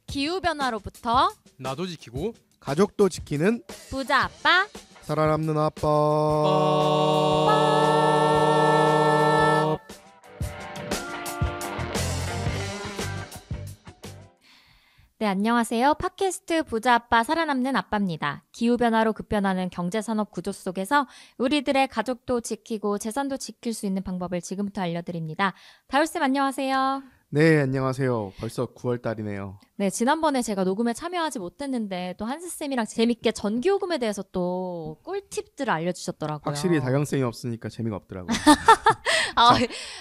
기후변화로부터 나도 지키고 가족도 지키는 부자 아빠 살아남는 아빠. 네, 안녕하세요. 팟캐스트 부자 아빠 살아남는 아빠입니다. 기후변화로 급변하는 경제산업 구조 속에서 우리들의 가족도 지키고 재산도 지킬 수 있는 방법을 지금부터 알려드립니다. 다율쌤 안녕하세요. 네, 안녕하세요. 벌써 9월달이네요. 네, 지난번에 제가 녹음에 참여하지 못했는데 또 한스쌤이랑 재밌게 전기요금에 대해서 또 꿀팁들을 알려주셨더라고요. 확실히 다경쌤이 없으니까 재미가 없더라고요.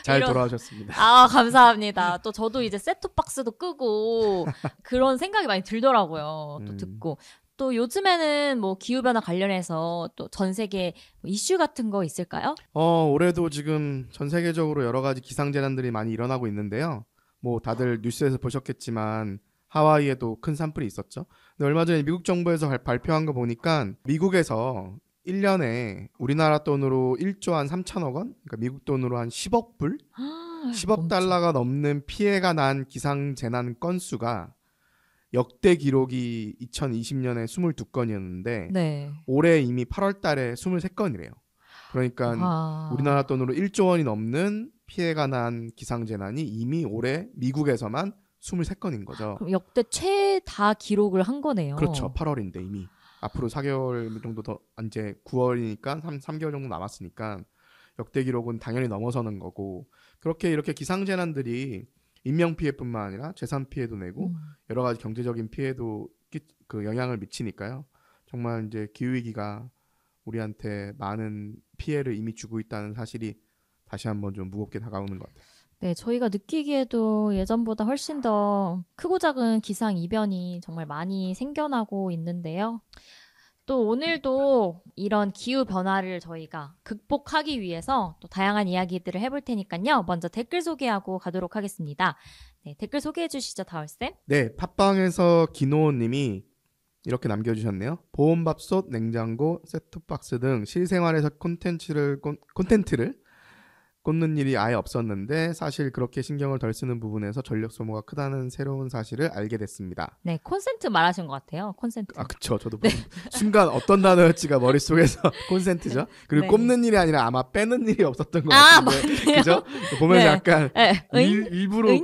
잘 돌아오셨습니다. 감사합니다. 또 저도 이제 셋톱박스도 끄고 그런 생각이 많이 들더라고요. 또 듣고. 또 요즘에는 뭐 기후변화 관련해서 또 전 세계 이슈 같은 거 있을까요? 올해도 지금 전 세계적으로 여러 가지 기상재난들이 많이 일어나고 있는데요. 뭐 다들 뉴스에서 보셨겠지만 하와이에도 큰 산불이 있었죠. 근데 얼마 전에 미국 정부에서 발표한 거 보니까 미국에서 1년에 우리나라 돈으로 1조 한 3천억 원? 그러니까 미국 돈으로 한 10억 불? 10억 달러가 넘는 피해가 난 기상재난 건수가 역대 기록이 2020년에 22건이었는데 네. 올해 이미 8월 달에 23건이래요. 그러니까 우리나라 돈으로 1조 원이 넘는 피해가 난 기상재난이 이미 올해 미국에서만 23건인 거죠. 그럼 역대 최다 기록을 한 거네요. 그렇죠. 8월인데 이미. 앞으로 4개월 정도 더, 이제 9월이니까 3개월 정도 남았으니까 역대 기록은 당연히 넘어서는 거고, 그렇게 이렇게 기상재난들이 인명피해뿐만 아니라 재산피해도 내고 여러 가지 경제적인 피해도 그 영향을 미치니까요. 정말 이제 기후위기가 우리한테 많은 피해를 이미 주고 있다는 사실이 다시 한번 좀 무겁게 다가오는 것 같아요. 네, 저희가 느끼기에도 예전보다 훨씬 더 크고 작은 기상 이변이 정말 많이 생겨나고 있는데요. 또 오늘도 이런 기후 변화를 저희가 극복하기 위해서 또 다양한 이야기들을 해볼 테니까요. 먼저 댓글 소개하고 가도록 하겠습니다. 네, 댓글 소개해 주시죠, 다울쌤. 네, 팟빵에서 기노님이 이렇게 남겨주셨네요. 보온밥솥, 냉장고, 셋톱박스 등 실생활에서 콘텐츠를 꽂는 일이 아예 없었는데 사실 그렇게 신경을 덜 쓰는 부분에서 전력 소모가 크다는 새로운 사실을 알게 됐습니다. 네, 콘센트 말하신 것 같아요. 콘센트. 그쵸. 저도 순간 어떤 단어였지가 머릿속에서 콘센트죠. 그리고 네. 꼽는 일이 아니라 아마 빼는 일이 없었던 것 같은데. 맞네요. 그죠? 보면서 네. 약간 일부러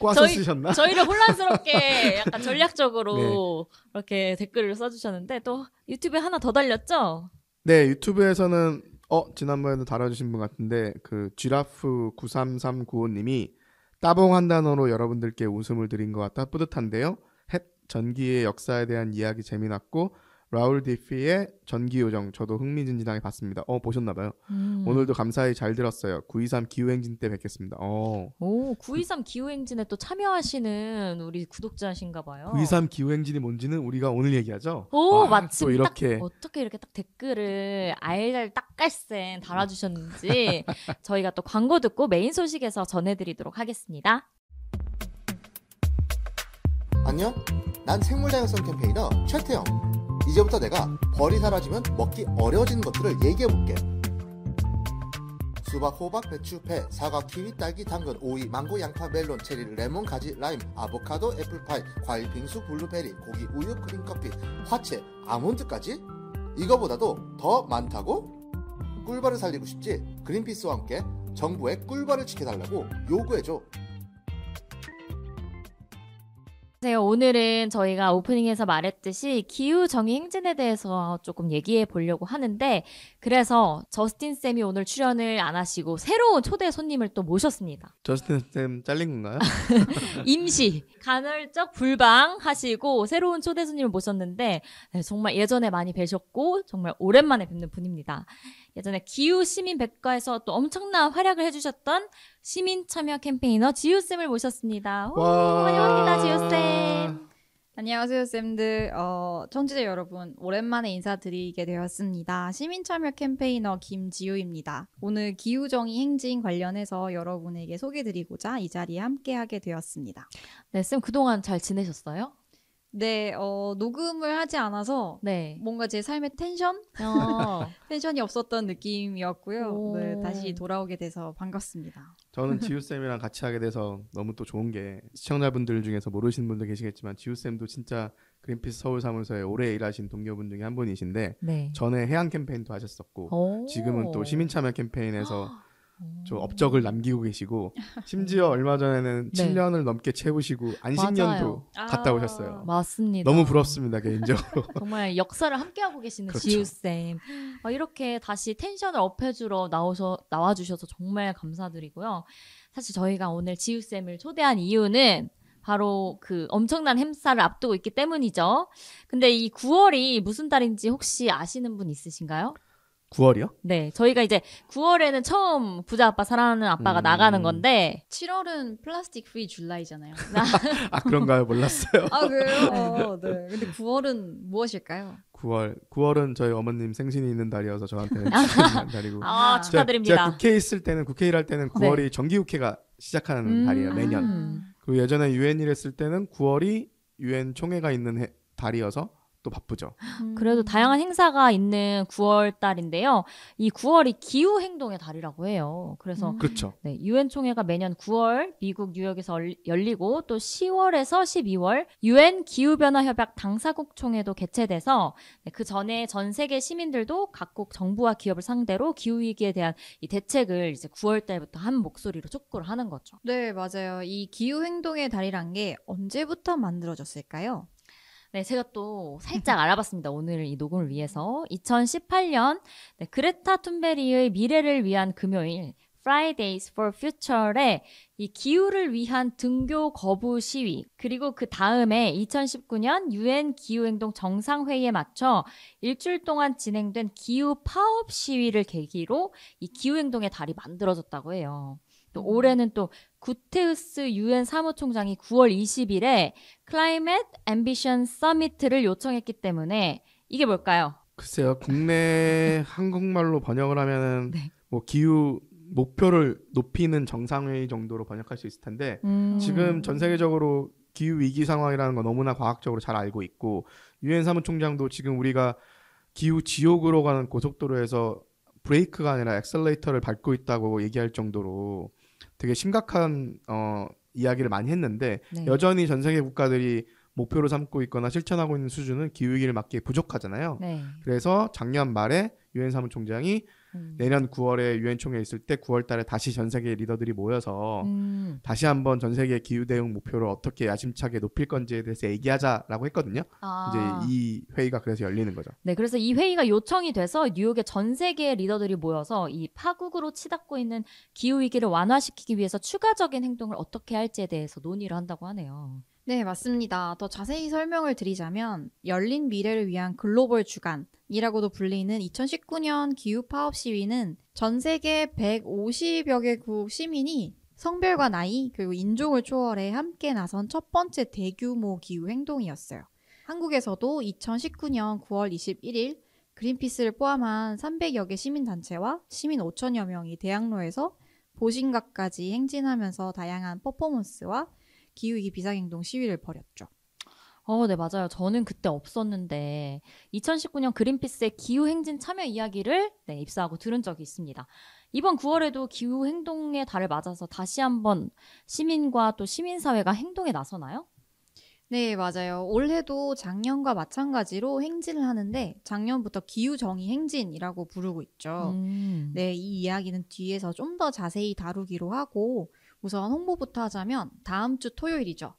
꽈서 쓰셨나? 저희를 혼란스럽게 약간 전략적으로 이렇게 댓글을 써주셨는데 또 유튜브에 하나 더 달렸죠? 네, 유튜브에서는 지난번에도 다뤄주신 분 같은데 그 쥐라프 93395님이 따봉 한 단어로 여러분들께 웃음을 드린 것 같아 뿌듯한데요. 햇 전기의 역사에 대한 이야기 재미났고 라울 디피의 전기요정 저도 흥미진진하게 봤습니다. 보셨나봐요. 오늘도 감사히 잘 들었어요. 923 기후행진 때 뵙겠습니다. 923 기후행진에 또 참여하시는 우리 구독자신가 봐요. 923 기후행진이 뭔지는 우리가 오늘 얘기하죠. 마침 또 이렇게 어떻게 이렇게 딱 댓글을 알갈딱깔센 달아주셨는지 저희가 또 광고 듣고 메인 소식에서 전해드리도록 하겠습니다. 안녕, 난 생물다양성 캠페이너 최태영. 이제부터 내가 벌이 사라지면 먹기 어려워지는 것들을 얘기해볼게. 수박, 호박, 배추, 배, 사과, 키위, 딸기, 당근, 오이, 망고, 양파, 멜론, 체리, 레몬, 가지, 라임, 아보카도, 애플파이, 과일, 빙수, 블루베리, 고기, 우유, 크림커피, 화채, 아몬드까지? 이거보다도 더 많다고? 꿀벌을 살리고 싶지? 그린피스와 함께 정부의 꿀벌을 지켜달라고 요구해줘. 오늘은 저희가 오프닝에서 말했듯이 기후정의 행진에 대해서 조금 얘기해 보려고 하는데, 그래서 저스틴 쌤이 오늘 출연을 안 하시고 새로운 초대 손님을 또 모셨습니다. 저스틴 쌤 잘린 건가요? 임시 간헐적 불방하시고 새로운 초대 손님을 모셨는데 정말 예전에 많이 뵈셨고 정말 오랜만에 뵙는 분입니다. 예전에 기후 시민 백과에서 또 엄청난 활약을 해주셨던 시민 참여 캠페이너 지우쌤을 모셨습니다. 환영합니다, 지우쌤. 안녕하세요, 쌤들. 청취자 여러분, 오랜만에 인사드리게 되었습니다. 시민참여 캠페이너 김지우입니다. 오늘 기후정의 행진 관련해서 여러분에게 소개드리고자 이 자리에 함께하게 되었습니다. 네, 쌤 그동안 잘 지내셨어요? 네, 녹음을 하지 않아서 네. 뭔가 제 삶의 텐션이 없었던 느낌이었고요. 오. 네, 다시 돌아오게 돼서 반갑습니다. 저는 지우쌤이랑 같이 하게 돼서 너무 또 좋은 게 시청자분들 중에서 모르시는 분도 계시겠지만 지우쌤도 진짜 그린피스 서울 사무소에 오래 일하신 동료분 중에 한 분이신데 네. 전에 해양 캠페인도 하셨었고 오. 지금은 또 시민참여 캠페인에서 오. 좀 업적을 남기고 계시고 심지어 얼마 전에는 네. 7년을 넘게 채우시고 안식년도 맞아요. 갔다 오셨어요. 맞습니다. 너무 부럽습니다 개인적으로. 정말 역사를 함께하고 계시는 그렇죠. 지우쌤. 이렇게 다시 텐션을 업해주러 나와주셔서 정말 감사드리고요. 사실 저희가 오늘 지우쌤을 초대한 이유는 바로 그 엄청난 행사를 앞두고 있기 때문이죠. 근데 이 9월이 무슨 달인지 혹시 아시는 분 있으신가요? 9월이요? 네, 저희가 이제 9월에는 처음 부자 아빠 사랑하는 아빠가 나가는 건데 7월은 플라스틱 프리 줄라이잖아요. 아 그런가요? 몰랐어요. 아, 그래요? 네. 근데 9월은 무엇일까요? 9월은 저희 어머님 생신이 있는 달이어서 저한테는 축하드리는 달이고 아, 제가 축하드립니다. 제가 국회에 있을 때는 국회 일할 때는 9월이 정기국회가 시작하는 달이에요 매년. 그리고 예전에 유엔 일했을 때는 9월이 유엔 총회가 있는 달이어서 또 바쁘죠. 그래도 다양한 행사가 있는 9월 달인데요. 이 9월이 기후 행동의 달이라고 해요. 그래서 그렇죠. 네, 유엔 총회가 매년 9월 미국 뉴욕에서 열리고 또 10월에서 12월 유엔 기후 변화 협약 당사국 총회도 개최돼서 네, 그 전에 전 세계 시민들도 각국 정부와 기업을 상대로 기후 위기에 대한 이 대책을 이제 9월 달부터 한 목소리로 촉구를 하는 거죠. 네, 맞아요. 이 기후 행동의 달이란 게 언제부터 만들어졌을까요? 네, 제가 또 살짝 알아봤습니다. 오늘 이 녹음을 위해서. 2018년 네, 그레타 툰베리의 미래를 위한 금요일 Fridays for Future에 이 기후를 위한 등교 거부 시위 그리고 그 다음에 2019년 유엔 기후행동 정상회의에 맞춰 일주일 동안 진행된 기후 파업 시위를 계기로 이 기후행동의 달이 만들어졌다고 해요. 또 올해는 또 구테우스 유엔 사무총장이 9월 20일에 Climate Ambition Summit를 요청했기 때문에 이게 뭘까요? 글쎄요. 국내 한국말로 번역을 하면은 네. 뭐 기후 목표를 높이는 정상회의 정도로 번역할 수 있을 텐데 지금 전 세계적으로 기후 위기 상황이라는 거 너무나 과학적으로 잘 알고 있고 유엔 사무총장도 지금 우리가 기후 지옥으로 가는 고속도로에서 브레이크가 아니라 엑셀레이터를 밟고 있다고 얘기할 정도로 되게 심각한 이야기를 많이 했는데 네. 여전히 전 세계 국가들이 목표로 삼고 있거나 실천하고 있는 수준은 기후위기를 막기에 부족하잖아요. 네. 그래서 작년 말에 유엔 사무총장이 내년 9월에 유엔 총회 있을 때 9월 달에 다시 전 세계 리더들이 모여서 다시 한번 전 세계 기후 대응 목표를 어떻게 야심차게 높일 건지에 대해서 얘기하자라고 했거든요. 이제 이 회의가 그래서 열리는 거죠. 네, 그래서 이 회의가 요청이 돼서 뉴욕의 전 세계 리더들이 모여서 이 파국으로 치닫고 있는 기후 위기를 완화시키기 위해서 추가적인 행동을 어떻게 할지에 대해서 논의를 한다고 하네요. 네, 맞습니다. 더 자세히 설명을 드리자면 열린 미래를 위한 글로벌 주간이라고도 불리는 2019년 기후 파업 시위는 전 세계 150여 개국 시민이 성별과 나이 그리고 인종을 초월해 함께 나선 첫 번째 대규모 기후 행동이었어요. 한국에서도 2019년 9월 21일 그린피스를 포함한 300여 개 시민단체와 시민 5천여 명이 대학로에서 보신각까지 행진하면서 다양한 퍼포먼스와 기후위기 비상행동 시위를 벌였죠. 네, 맞아요. 저는 그때 없었는데 2019년 그린피스의 기후행진 참여 이야기를 입수하고 들은 적이 있습니다. 이번 9월에도 기후행동의 달을 맞아서 다시 한번 시민과 또 시민사회가 행동에 나서나요? 네, 맞아요. 올해도 작년과 마찬가지로 행진을 하는데 작년부터 기후정의 행진이라고 부르고 있죠. 네, 이 이야기는 뒤에서 좀 더 자세히 다루기로 하고 우선 홍보부터 하자면 다음 주 토요일이죠.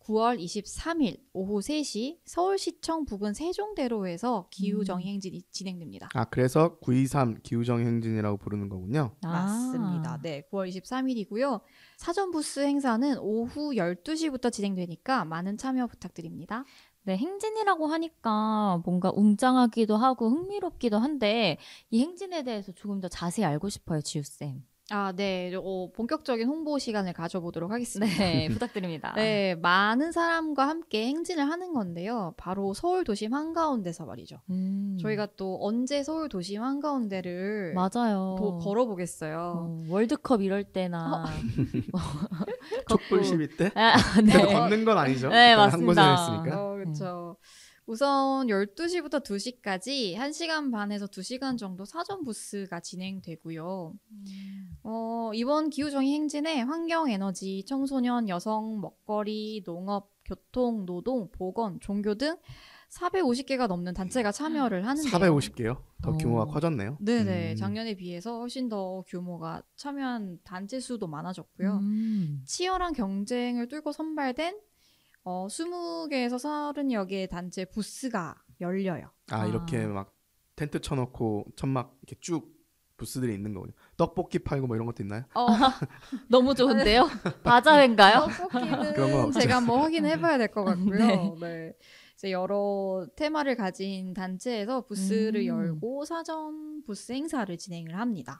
9월 23일 오후 3시 서울시청 부근 세종대로에서 기후정의 행진이 진행됩니다. 아 그래서 923 기후정의 행진이라고 부르는 거군요. 맞습니다. 네, 9월 23일이고요. 사전 부스 행사는 오후 12시부터 진행되니까 많은 참여 부탁드립니다. 네, 행진이라고 하니까 뭔가 웅장하기도 하고 흥미롭기도 한데 이 행진에 대해서 조금 더 자세히 알고 싶어요, 지우쌤. 네. 본격적인 홍보 시간을 가져보도록 하겠습니다. 네, 부탁드립니다. 네, 많은 사람과 함께 행진을 하는 건데요. 바로 서울 도심 한가운데서 말이죠. 저희가 또 언제 서울 도심 한가운데를 맞아요. 걸어보겠어요. 월드컵 이럴 때나 촛불 시위 때? 아, 근데 네. 걷는 건 아니죠. 네, 일단 맞습니다. 한 곳에 했으니까. 그렇죠. 우선 12시부터 2시까지 1시간 반에서 2시간 정도 사전 부스가 진행되고요. 이번 기후정의 행진에 환경, 에너지, 청소년, 여성, 먹거리, 농업, 교통, 노동, 보건, 종교 등 450개가 넘는 단체가 참여를 하는데요. 450개요? 더 규모가 어. 커졌네요. 네네. 작년에 비해서 훨씬 더 규모가 참여한 단체 수도 많아졌고요. 치열한 경쟁을 뚫고 선발된 20개에서 30여 개의 단체 부스가 열려요. 이렇게 막 텐트 쳐놓고 천막 이렇게 쭉 부스들이 있는 거군요. 떡볶이 팔고 뭐 이런 것도 있나요? 너무 좋은데요? 바자회인가요? 그런 건 떡볶이는 없죠. 제가 한번 확인해봐야 될 것 같고요. 네. 네. 이제 여러 테마를 가진 단체에서 부스를 열고 사전 부스 행사를 진행을 합니다.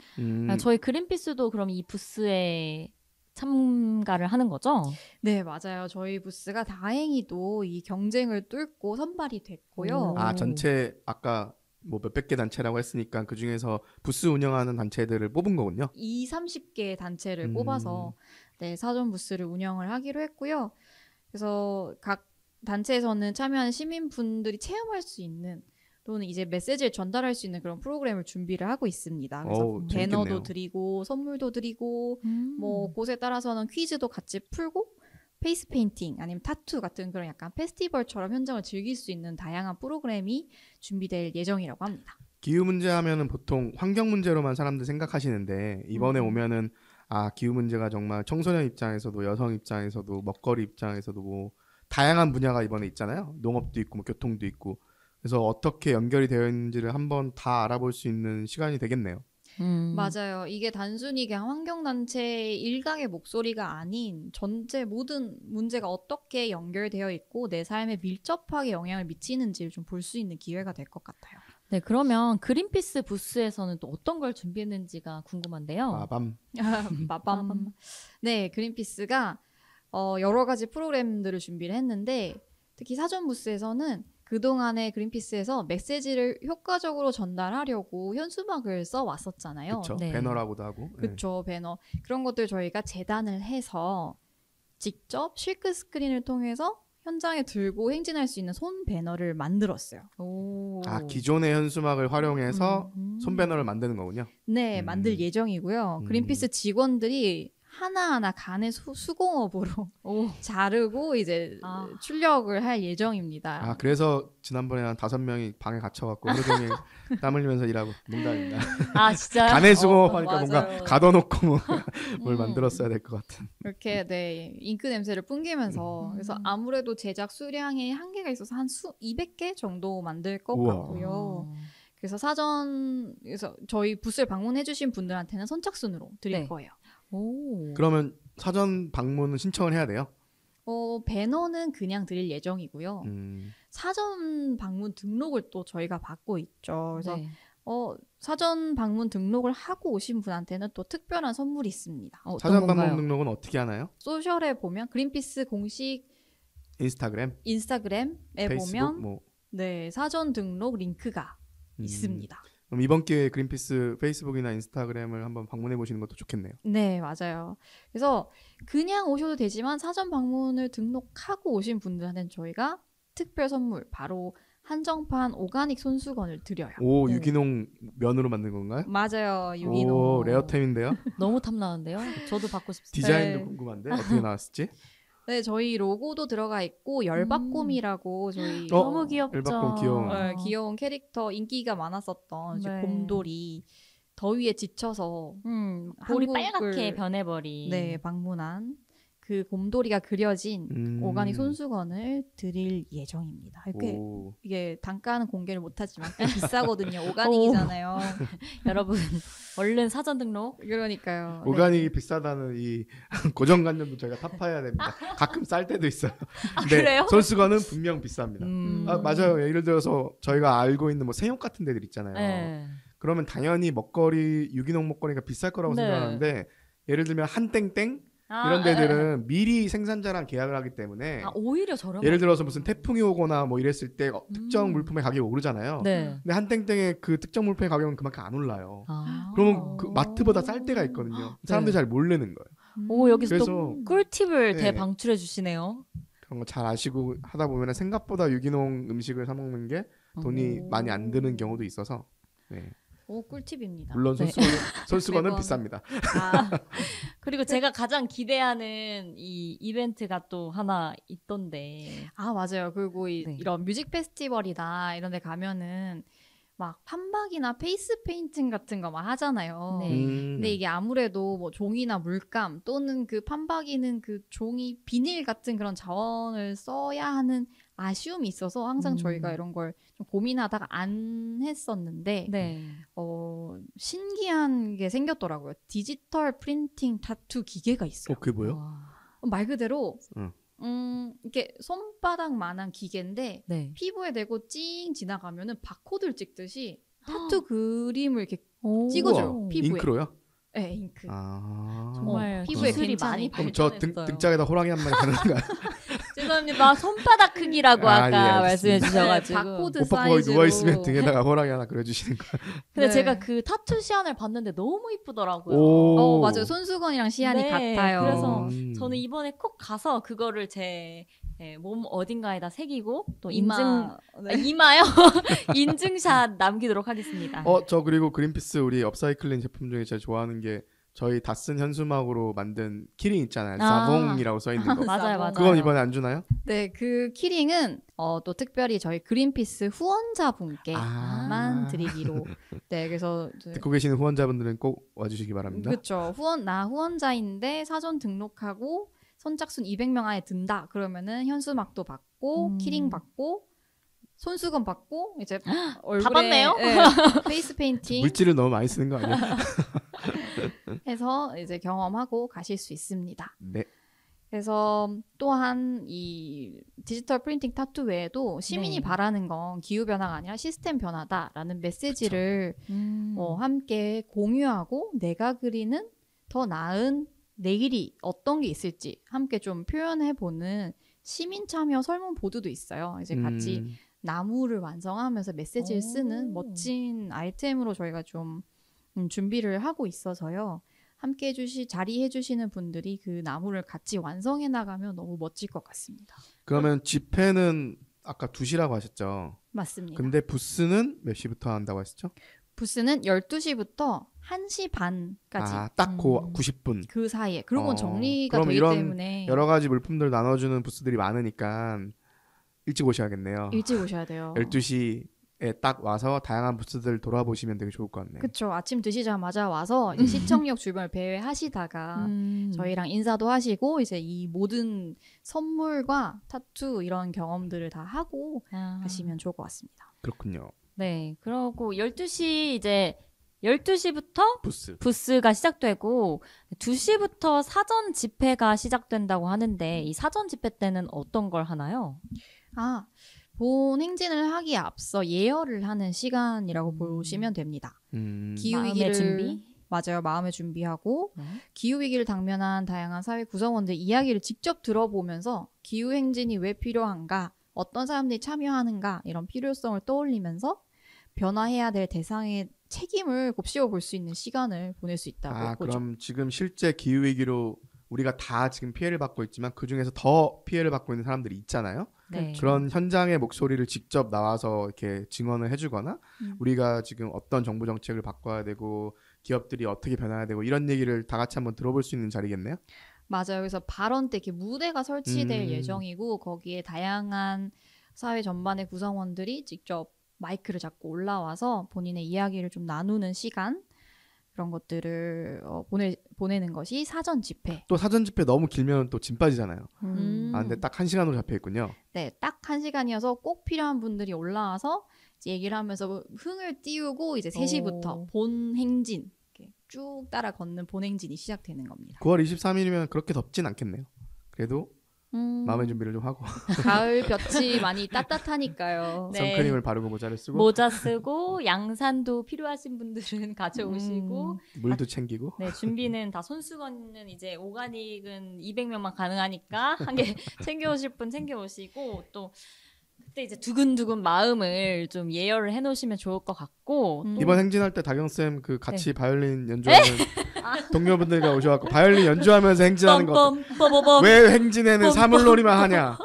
저희 그린피스도 그럼 이 부스에 참가를 하는 거죠? 네, 맞아요. 저희 부스가 다행히도 이 경쟁을 뚫고 선발이 됐고요. 전체 아까 뭐 몇백 개 단체라고 했으니까 그 중에서 부스 운영하는 단체들을 뽑은 거군요. 30개 단체를 뽑아서 사전 부스를 운영을 하기로 했고요. 그래서 각 단체에서는 참여하는 시민분들이 체험할 수 있는 또는 이제 메시지를 전달할 수 있는 그런 프로그램을 준비를 하고 있습니다. 그래서 배너도 재밌겠네요. 드리고 선물도 드리고 뭐 곳에 따라서는 퀴즈도 같이 풀고 페이스 페인팅 아니면 타투 같은 그런 약간 페스티벌처럼 현장을 즐길 수 있는 다양한 프로그램이 준비될 예정이라고 합니다. 기후 문제 하면은 보통 환경 문제로만 사람들 생각하시는데 이번에 오면은 기후 문제가 정말 청소년 입장에서도 여성 입장에서도 먹거리 입장에서도 뭐 다양한 분야가 이번에 있잖아요. 농업도 있고 뭐 교통도 있고. 그래서 어떻게 연결이 되어 있는지를 한번 다 알아볼 수 있는 시간이 되겠네요. 맞아요. 이게 단순히 그냥 환경단체의 일각의 목소리가 아닌 전체 모든 문제가 어떻게 연결되어 있고 내 삶에 밀접하게 영향을 미치는지를 좀 볼 수 있는 기회가 될 것 같아요. 네, 그러면 그린피스 부스에서는 또 어떤 걸 준비했는지가 궁금한데요. 마밤. 마밤. 네, 그린피스가 여러 가지 프로그램들을 준비를 했는데 특히 사전 부스에서는 그동안에 그린피스에서 메시지를 효과적으로 전달하려고 현수막을 써왔었잖아요. 그렇죠. 네. 배너라고도 하고. 그렇죠. 배너. 그런 것들 저희가 재단을 해서 직접 실크 스크린을 통해서 현장에 들고 행진할 수 있는 손 배너를 만들었어요. 오. 기존의 현수막을 활용해서 손 배너를 만드는 거군요. 네, 만들 예정이고요. 그린피스 직원들이 하나하나 간의 수공업으로 자르고 이제 출력을 할 예정입니다. 그래서 지난번에 한 5명이 방에 갇혀갖고 하루 종일 땀 흘리면서 일하고 농담입니다. 진짜요? 간의 수공업 하니까 맞아요. 뭔가 가둬놓고 뭘 만들었어야 될 것 같은. 이렇게 잉크 냄새를 풍기면서 그래서 아무래도 제작 수량에 한계가 있어서 한 200개 정도 만들 것 우와. 같고요. 그래서 사전에서 저희 부스를 방문해주신 분들한테는 선착순으로 드릴 네. 거예요. 오. 그러면 사전 방문은 신청을 해야 돼요? 배너는 그냥 드릴 예정이고요. 사전 방문 등록을 또 저희가 받고 있죠. 그래서 네. 사전 방문 등록을 하고 오신 분한테는 또 특별한 선물이 있습니다. 사전 방문 등록은 어떻게 하나요? 소셜에 보면 그린피스 공식 인스타그램, 인스타그램에 페이스북 보면 뭐. 사전 등록 링크가 있습니다. 그럼 이번 기회에 그린피스 페이스북이나 인스타그램을 한번 방문해 보시는 것도 좋겠네요. 네, 맞아요. 그래서 그냥 오셔도 되지만 사전 방문을 등록하고 오신 분들한테는 저희가 특별 선물 바로 한정판 오가닉 손수건을 드려요. 유기농 면으로 만든 건가요? 맞아요. 유기농. 레어템인데요. 너무 탐나는데요. 저도 받고 싶습니다. 디자인도 네. 궁금한데 어떻게 나왔을지. 네, 저희 로고도 들어가 있고 열박곰이라고 저희 너무 귀엽죠. 열박곰 귀여운. 귀여운 캐릭터 인기가 많았었던 이제 네. 곰돌이 더위에 지쳐서 볼이 한국을- 빨갛게 변해버린. 방문한 그 곰돌이가 그려진 오가닉 손수건을 드릴 예정입니다. 이게 단가는 공개를 못하지만 꽤 비싸거든요. 오가닉이잖아요. 여러분 얼른 사전 등록. 그러니까요. 오가닉이 비싸다는 이 고정관념도 저희가 타파해야 됩니다. 가끔 쌀 때도 있어요. 근데 그래요? 손수건은 분명 비쌉니다. 맞아요. 예를 들어서 저희가 알고 있는 뭐 세용 같은 데들 있잖아요. 네. 그러면 당연히 먹거리 유기농 먹거리가 비쌀 거라고 네. 생각하는데 예를 들면 한땡땡 이런 데들은 미리 생산자랑 계약을 하기 때문에 오히려 저렴. 예를 들어서 무슨 태풍이 오거나 뭐 이랬을 때 특정 물품의 가격이 오르잖아요. 네. 근데 한땡땡의 그 특정 물품의 가격은 그만큼 안 올라요. 아. 그러면 그 마트보다 쌀 때가 있거든요. 사람들이 잘 모르는 거예요. 오, 여기서 그래서 또 꿀팁을 네. 대방출해 주시네요. 그런 거 잘 아시고 하다 보면 생각보다 유기농 음식을 사 먹는 게 돈이 많이 안 드는 경우도 있어서 네. 오, 꿀팁입니다. 물론 네. 손수건은 매번. 비쌉니다. 아, 그리고 제가 가장 기대하는 이 이벤트가 또 하나 있던데. 아, 맞아요. 그리고 네. 이런 뮤직 페스티벌이나 이런 데 가면은 막 판박이나 페이스 페인팅 같은 거 막 하잖아요. 네. 근데 이게 아무래도 뭐 종이나 물감 또는 그 판박이는 그 종이 비닐 같은 그런 자원을 써야 하는 아쉬움이 있어서 항상 저희가 이런 걸 좀 고민하다가 안 했었는데 네. 신기한 게 생겼더라고요. 디지털 프린팅 타투 기계가 있어요. 그게 뭐요? 와. 말 그대로 응. 이렇게 손바닥만한 기계인데 네. 피부에 대고 찡 지나가면은 바코드를 찍듯이 타투 그림을 이렇게 오. 찍어줘요. 우와. 피부에. 잉크로요? 네, 잉크. 아. 정말 피부에 기술이 괜찮은 많이 그럼 저 발전했어요. 등짝에다 호랑이 한 마리 가는 거야? 죄송합니다. 손바닥 크기라고 아, 아까 예, 알겠습니다. 말씀해 주셔가지고. 네, 바코드 오빠 거기 사이즈로. 누워 있으면 등에다가 호랑이 하나 그려주시는 거야. 근데 네. 제가 그 타투 시안을 봤는데 너무 이쁘더라고요. 오. 맞아요. 손수건이랑 시안이 네, 같아요. 그래서 음. 저는 이번에 꼭 가서 그거를 제 몸 어딘가에다 새기고 또 이마. 이마요? 인증샷 남기도록 하겠습니다. 저 그리고 그린피스 우리 업사이클링 제품 중에 제일 좋아하는 게 저희 다쓴 현수막으로 만든 키링 있잖아요. 아. 사봉이라고 써 있는 거. 맞아요, 맞아요. 그건 이번에 안 주나요? 네, 그 키링은 또 특별히 저희 그린피스 후원자분께만 아. 드리기로. 네, 그래서 듣고 계시는 후원자분들은 꼭 와주시기 바랍니다. 그렇죠. 나 후원자인데 사전 등록하고 선착순 200명 안에 든다. 그러면은 현수막도 받고 키링 받고 손수건 받고 이제 얼굴에 받네요? 네, 페이스 페인팅 물질을 너무 많이 쓰는 거 아니야? 해서 이제 경험하고 가실 수 있습니다. 네. 그래서 또한 이 디지털 프린팅 타투 외에도 시민이 네. 바라는 건 기후 변화가 아니라 시스템 변화다라는 메시지를 함께 공유하고 내가 그리는 더 나은 내일이 어떤 게 있을지 함께 좀 표현해보는 시민 참여 설문 보드도 있어요. 이제 같이 나무를 완성하면서 메시지를 오. 쓰는 멋진 아이템으로 저희가 좀 준비를 하고 있어서요. 함께 자리해 주시는 분들이 그 나무를 같이 완성해 나가면 너무 멋질 것 같습니다. 그러면 집회는 아까 2시라고 하셨죠? 맞습니다. 근데 부스는 몇 시부터 한다고 하셨죠? 부스는 12시부터 1시 반까지 딱 그 90분. 그 사이에 그런 건 정리가 그럼 되기 이런 때문에 여러 가지 물품들 나눠주는 부스들이 많으니까 일찍 오셔야겠네요. 일찍 오셔야 돼요. 12시에 딱 와서 다양한 부스들 돌아보시면 되게 좋을 것 같네요. 그렇죠. 아침 드시자마자 와서 이제 시청역 주변을 배회하시다가 저희랑 인사도 하시고 이제 이 모든 선물과 타투 이런 경험들을 다 하고 가시면 좋을 것 같습니다. 그렇군요. 네. 그러고 12시 이제 12시부터 부스. 부스가 시작되고 2시부터 사전 집회가 시작된다고 하는데 이 사전 집회 때는 어떤 걸 하나요? 본 행진을 하기에 앞서 예열을 하는 시간이라고 보시면 됩니다. 기후 마음의 위기를 준비? 맞아요. 마음의 준비하고 네. 기후 위기를 당면한 다양한 사회 구성원들 이야기를 직접 들어보면서 기후 행진이 왜 필요한가, 어떤 사람들이 참여하는가 이런 필요성을 떠올리면서 변화해야 될 대상의 책임을 곱씹어 볼 수 있는 시간을 보낼 수 있다고 보죠. 그럼 지금 실제 기후 위기로 우리가 다 지금 피해를 받고 있지만 그 중에서 더 피해를 받고 있는 사람들이 있잖아요. 네. 그런 현장의 목소리를 직접 나와서 이렇게 증언을 해주거나 우리가 지금 어떤 정부 정책을 바꿔야 되고 기업들이 어떻게 변화해야 되고 이런 얘기를 다 같이 한번 들어볼 수 있는 자리겠네요. 맞아요. 그래서 발언 때 이렇게 무대가 설치될 예정이고 거기에 다양한 사회 전반의 구성원들이 직접 마이크를 잡고 올라와서 본인의 이야기를 좀 나누는 시간 그런 것들을 보내는 것이 사전 집회. 또 사전 집회 너무 길면 또 짐 빠지잖아요. 근데 딱 1시간으로 잡혀 있군요. 네, 딱 1시간이어서 꼭 필요한 분들이 올라와서 이제 얘기를 하면서 흥을 띄우고 이제 3시부터 본 행진 이렇게 쭉 따라 걷는 본 행진이 시작되는 겁니다. 9월 23일이면 그렇게 덥진 않겠네요. 그래도 마음의 준비를 좀 하고 가을 볕이 많이 따뜻하니까요. 네. 선크림을 바르고 모자를 쓰고 모자 쓰고 양산도 필요하신 분들은 가져오시고 물도 챙기고 네, 준비는 다 손수건은 이제 오가닉은 200명만 가능하니까 한 개 챙겨오실 분 챙겨오시고 또 그때 이제 두근두근 마음을 좀 예열을 해놓으시면 좋을 것 같고 또 이번 행진할 때 다경쌤 그 같이 바이올린 연주하는 동료분들과 오셔갖고 바이올린 연주하면서 행진하는 거 뻔뻔뻔뻔뻔 왜 행진에는 사물놀이만 하냐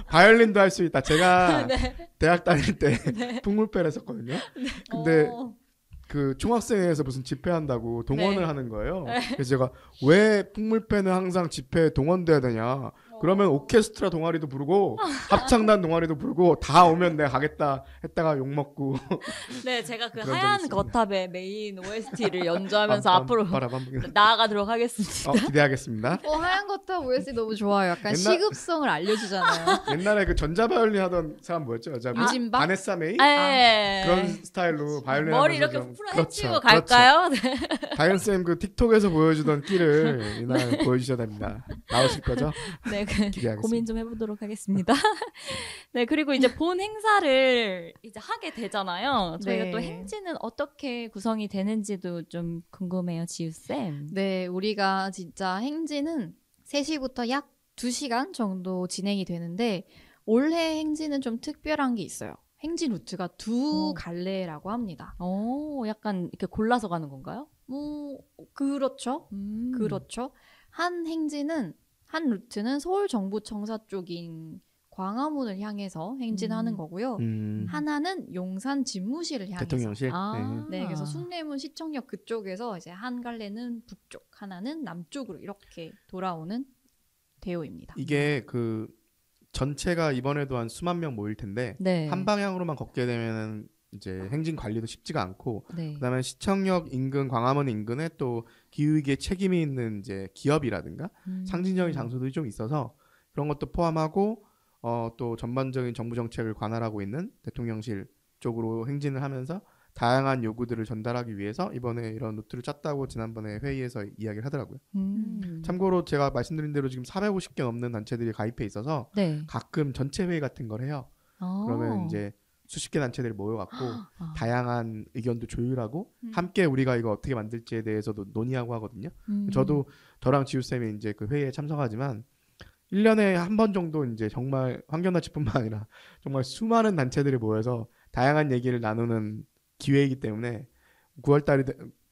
바이올린도 할 수 있다. 제가 네. 대학 다닐 때 풍물패를 했었거든요. 근데 어. 그 총학생회에서 무슨 집회한다고 동원을 네. 하는 거예요. 그래서 제가 왜 풍물패는 항상 집회에 동원돼야 되냐. 그러면 오케스트라 동아리도 부르고 합창단 동아리도 부르고 다 오면 내가 가겠다 했다가 욕먹고 네, 제가 그 그런 적이 하얀 있습니다. 거탑의 메인 OST를 연주하면서 앞으로 바라밤 나아가도록 하겠습니다. 기대하겠습니다. 하얀 거탑 OST 너무 좋아요. 약간 옛날- 시급성을 알려주잖아요. 옛날에 그 전자바이올린 하던 사람 뭐였죠? 여자 유진박? 바네사 메이? 네. 그런 스타일로 바이올린 머리 하면서 이렇게 좀- 풀어 그렇죠, 헤치고 그렇죠. 갈까요? 네. 다현쌤 그 틱톡에서 보여주던 끼를 이날 보여주셔야 됩니다. 나오실 거죠? 네, 그 기대하겠습니다. 고민 좀 해보도록 하겠습니다. 네, 그리고 이제 본 행사를 이제 하게 되잖아요. 저희가 네. 또 행진은 어떻게 구성이 되는지도 좀 궁금해요, 지우쌤. 네, 우리가 진짜 행진은 3시부터 약 2시간 정도 진행이 되는데 올해 행진은 좀 특별한 게 있어요. 행진 루트가 두 어. 갈래라고 합니다. 약간 이렇게 골라서 가는 건가요? 그렇죠. 그렇죠. 한 행진은 한 루트는 서울 정부청사 쪽인 광화문을 향해서 행진하는 거고요. 하나는 용산 집무실을 향해서. 대통령실. 아. 네, 그래서 숭례문 시청역 그쪽에서 이제 한 갈래는 북쪽, 하나는 남쪽으로 이렇게 돌아오는 대우입니다. 이게 그 전체가 이번에도 한 수만 명 모일 텐데 네. 한 방향으로만 걷게 되면은 이제 행진 관리도 쉽지가 않고 네. 그다음에 시청역 인근 광화문 인근에 또 기후위기에 책임이 있는 이제 기업이라든가 상징적인 장소들이 좀 있어서 그런 것도 포함하고 또 전반적인 정부 정책을 관할하고 있는 대통령실 쪽으로 행진을 하면서 다양한 요구들을 전달하기 위해서 이번에 이런 루트를 짰다고 지난번에 회의에서 이야기를 하더라고요. 참고로 제가 말씀드린 대로 지금 450개 넘는 단체들이 가입해 있어서 네. 가끔 전체 회의 같은 걸 해요. 그러면 이제 수십 개 단체들이 모여갖고 다양한 의견도 조율하고 함께 우리가 이거 어떻게 만들지에 대해서도 논의하고 하거든요. 저도 저랑 지우쌤이 이제 그 회의에 참석하지만 1년에 한 번 정도 이제 정말 환경단체뿐만 아니라 정말 수많은 단체들이 모여서 다양한 얘기를 나누는 기회이기 때문에 9월 달에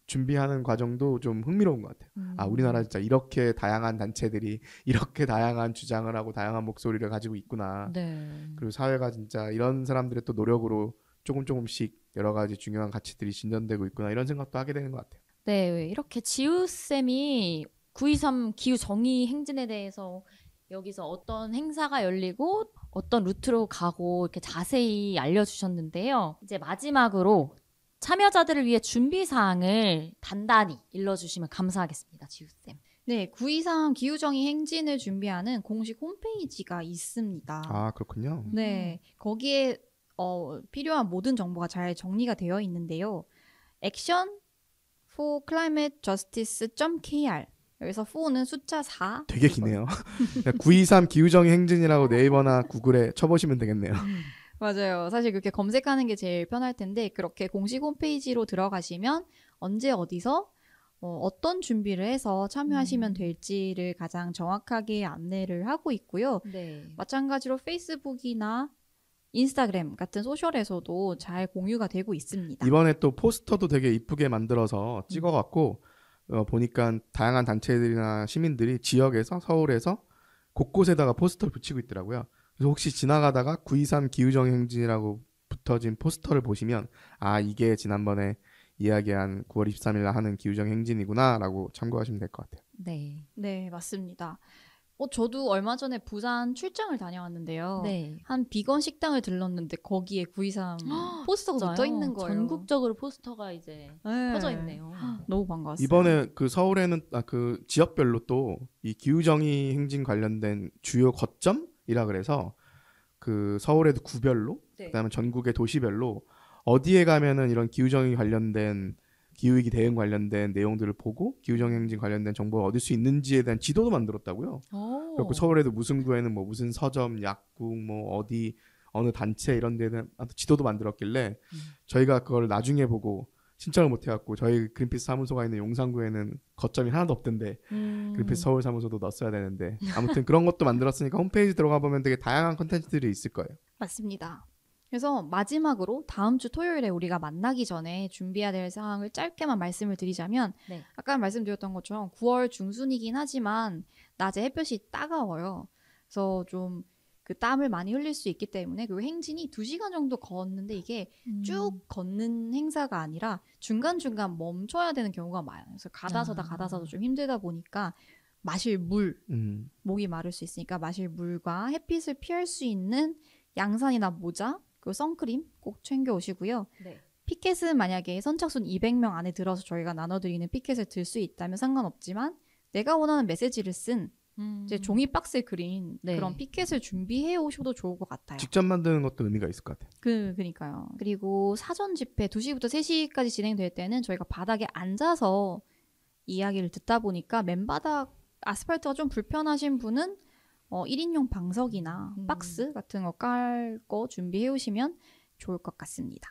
준비하는 과정도 좀 흥미로운 것 같아요. 아, 우리나라 진짜 이렇게 다양한 단체들이 이렇게 다양한 주장을 하고 다양한 목소리를 가지고 있구나. 네. 그리고 사회가 진짜 이런 사람들의 또 노력으로 조금씩 여러 가지 중요한 가치들이 진전되고 있구나 이런 생각도 하게 되는 것 같아요. 네, 이렇게 지우쌤이 9.23 기후 정의 행진에 대해서 여기서 어떤 행사가 열리고 어떤 루트로 가고 이렇게 자세히 알려주셨는데요. 이제 마지막으로 참여자들을 위해 준비 사항을 단단히 일러주시면 감사하겠습니다, 지우쌤. 네, 9.23 기후정의 행진을 준비하는 공식 홈페이지가 있습니다. 아, 그렇군요. 네, 거기에 필요한 모든 정보가 잘 정리가 되어 있는데요. Action for Climate Justice.kr 여기서 4는 숫자 4. 되게 기네요. 923 기후정의 행진이라고 네이버나 구글에 쳐보시면 되겠네요. 맞아요. 사실 그렇게 검색하는 게 제일 편할 텐데 그렇게 공식 홈페이지로 들어가시면 언제 어디서 어떤 준비를 해서 참여하시면 될지를 가장 정확하게 안내를 하고 있고요. 네. 마찬가지로 페이스북이나 인스타그램 같은 소셜에서도 잘 공유가 되고 있습니다. 이번에 또 포스터도 되게 이쁘게 만들어서 찍어갖고 보니까 다양한 단체들이나 시민들이 지역에서 서울에서 곳곳에다가 포스터를 붙이고 있더라고요. 그래서 혹시 지나가다가 923 기후정의 행진이라고 붙어진 포스터를 보시면 아, 이게 지난번에 이야기한 9월 23일 하는 기후정의 행진이구나 라고 참고하시면 될 것 같아요. 네. 네, 맞습니다. 저도 얼마 전에 부산 출장을 다녀왔는데요. 네. 한 비건 식당을 들렀는데 거기에 923 포스터가 붙어 있는 거예요. 전국적으로 포스터가 이제 네. 퍼져 있네요. 너무 반가웠어요. 이번에 그 서울에는 그 지역별로 또 이 기후정의 행진 관련된 주요 거점이라 그래서 그 서울에도 구별로 네. 그다음에 전국의 도시별로 어디에 가면은 이런 기후정의 관련된 기후위기 대응 관련된 내용들을 보고 기후정행진 관련된 정보를 얻을 수 있는지에 대한 지도도 만들었다고요. 오. 그리고 서울에도 무슨 구에는 뭐 무슨 서점, 약국, 뭐 어디 어느 단체 이런 데는 지도도 만들었길래 저희가 그걸 나중에 보고 신청을 못 해갖고 저희 그린피스 사무소가 있는 용산구에는 거점이 하나도 없던데 그린피스 서울 사무소도 넣었어야 되는데 아무튼 그런 것도 만들었으니까 홈페이지 들어가 보면 되게 다양한 콘텐츠들이 있을 거예요. 맞습니다. 그래서 마지막으로 다음 주 토요일에 우리가 만나기 전에 준비해야 될 사항을 짧게만 말씀을 드리자면 네. 아까 말씀드렸던 것처럼 9월 중순이긴 하지만 낮에 햇볕이 따가워요. 그래서 좀 그 땀을 많이 흘릴 수 있기 때문에 그리고 행진이 2시간 정도 걷는데 이게 쭉 걷는 행사가 아니라 중간중간 멈춰야 되는 경우가 많아요. 그래서 가다서도 좀 힘들다 보니까 마실 물, 목이 마를 수 있으니까 마실 물과 햇빛을 피할 수 있는 양산이나 모자 그리고 선크림 꼭 챙겨 오시고요. 네. 피켓은 만약에 선착순 200명 안에 들어서 저희가 나눠드리는 피켓을 들 수 있다면 상관없지만 내가 원하는 메시지를 쓴 이제 종이 박스에 그린 네. 그런 피켓을 준비해 오셔도 좋을 것 같아요. 직접 만드는 것도 의미가 있을 것 같아요. 그러니까요. 그리고 사전 집회 2시부터 3시까지 진행될 때는 저희가 바닥에 앉아서 이야기를 듣다 보니까 맨바닥 아스팔트가 좀 불편하신 분은 1인용 방석이나 박스 같은 거 깔 거 준비해 오시면 좋을 것 같습니다.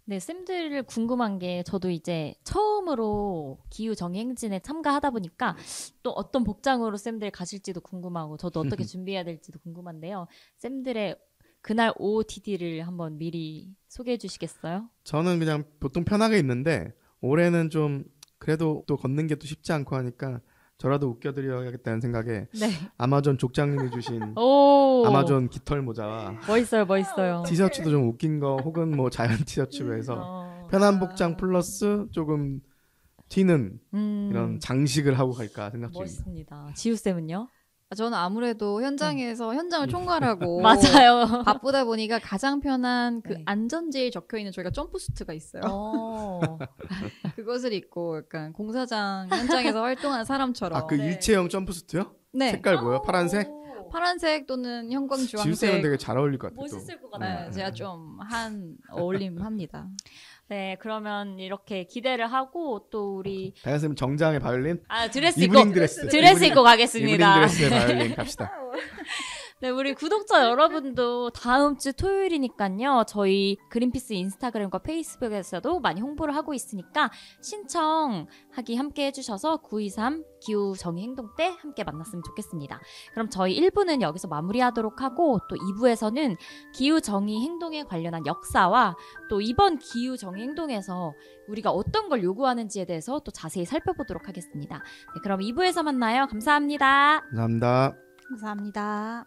네, 쌤들 궁금한 게 저도 이제 처음으로 기후정의행진에 참가하다 보니까 또 어떤 복장으로 쌤들 가실지도 궁금하고 저도 어떻게 준비해야 될지도 궁금한데요. 쌤들의 그날 OOTD를 한번 미리 소개해 주시겠어요? 저는 그냥 보통 편하게 입는데 올해는 좀 그래도 또 걷는 게 또 쉽지 않고 하니까 저라도 웃겨드려야겠다는 생각에 네. 아마존 족장님이 주신 오. 아마존 깃털 모자와 멋있어요. 티셔츠도 좀 웃긴 거 혹은 뭐 자연 티셔츠로 해서 편한 복장 플러스 조금 튀는 이런 장식을 하고 갈까 생각 중입니다. 멋있습니다. 지우쌤은요? 저는 아무래도 현장에서 현장을 총괄하고 맞아요. 바쁘다 보니까 가장 편한 그 네. 안전제일 적혀 있는 저희가 점프수트가 있어요. 그것을 입고 약간 공사장 현장에서 활동하는 사람처럼. 아, 그 일체형 점프수트요? 네. 색깔 뭐예요? 파란색? 파란색 또는 형광 지우쌤은 주황색. 되게 잘 어울릴 것 같아요. 또. 멋있을 것 네, 같아요. 제가 좀 한 어울림합니다. 네, 그러면 이렇게 기대를 하고 또 우리 다현쌤 정장의 바이올린? 드레스 이브닝 입고 드레스. 드레스 입고 이브닝 가겠습니다. 드레스의 바이올린 갑시다. 네, 우리 구독자 여러분도 다음 주 토요일이니까요. 저희 그린피스 인스타그램과 페이스북에서도 많이 홍보를 하고 있으니까 신청하기 함께 해주셔서 923 기후정의행동 때 함께 만났으면 좋겠습니다. 그럼 저희 1부는 여기서 마무리하도록 하고 또 2부에서는 기후정의행동에 관련한 역사와 또 이번 기후정의행동에서 우리가 어떤 걸 요구하는지에 대해서 또 자세히 살펴보도록 하겠습니다. 네, 그럼 2부에서 만나요. 감사합니다. 감사합니다. 감사합니다.